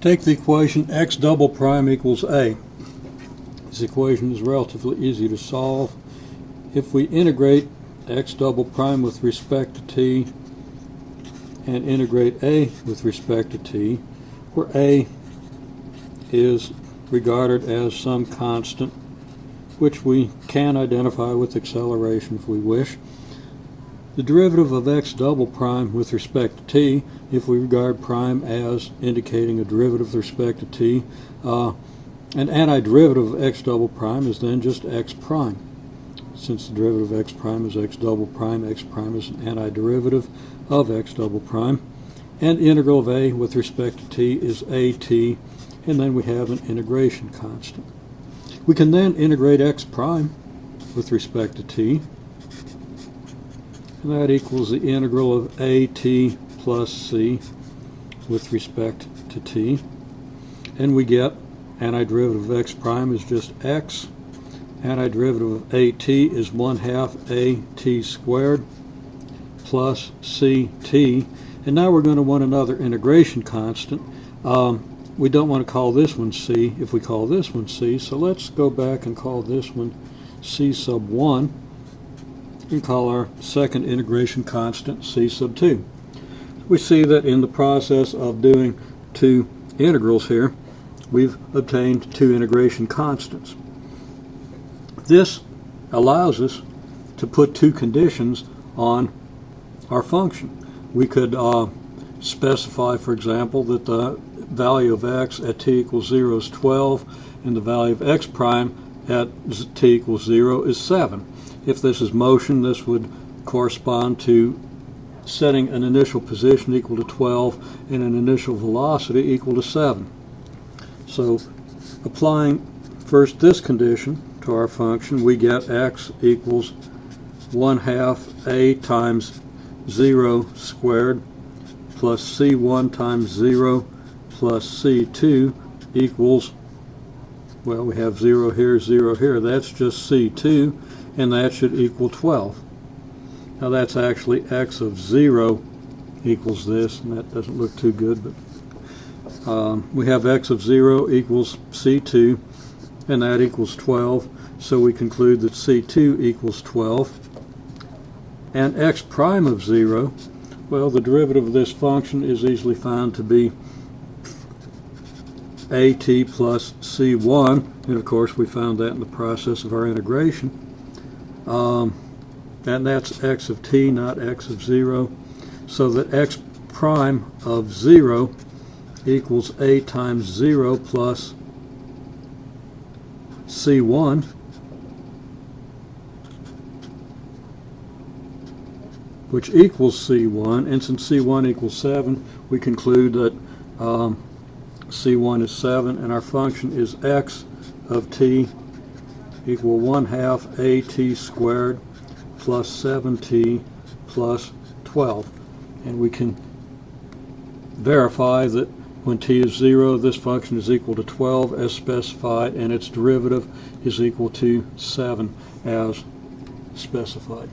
Take the equation x double prime equals a. This equation is relatively easy to solve. If we integrate x double prime with respect to t and integrate a with respect to t, where a is regarded as some constant which we can identify with acceleration if we wish. The derivative of x double prime with respect to t, if we regard prime as indicating a derivative with respect to t, an antiderivative of x double prime is then just x prime. Since the derivative of x prime is x double prime is an antiderivative of x double prime. And the integral of a with respect to t is at, and then we have an integration constant. We can then integrate x prime with respect to t, and that equals the integral of at plus c with respect to t. And we get antiderivative of x prime is just x. Antiderivative of at is 1/2 at squared plus ct. And now we're going to want another integration constant. We don't want to call this one c if we call this one c, so let's go back and call this one c sub 1 and call our second integration constant c sub 2. We see that in the process of doing two integrals here, we've obtained two integration constants. This allows us to put two conditions on our function. We could specify, for example, that the value of x at t equals 0 is 12 and the value of x prime at t equals 0 is 7. If this is motion, this would correspond to setting an initial position equal to 12 and an initial velocity equal to 7. So applying first this condition to our function, we get x equals 1/2 a times 0 squared plus c1 times 0 plus c2 equals, well, we have 0 here, 0 here. That's just c2, and that should equal 12. Now that's actually x of 0 equals this, and that doesn't look too good, but we have x of 0 equals c2, and that equals 12, so we conclude that c2 equals 12. And x prime of 0, well, the derivative of this function is easily found to be at plus c1, and of course we found that in the process of our integration. And that's x of t, not x of 0, so that x prime of 0 equals a times 0 plus c1, which equals c1, and since c1 equals 7, we conclude that c1 is 7, and our function is x of t equal 1/2 at squared plus 7t plus 12. And we can verify that when t is 0, this function is equal to 12 as specified, and its derivative is equal to 7 as specified.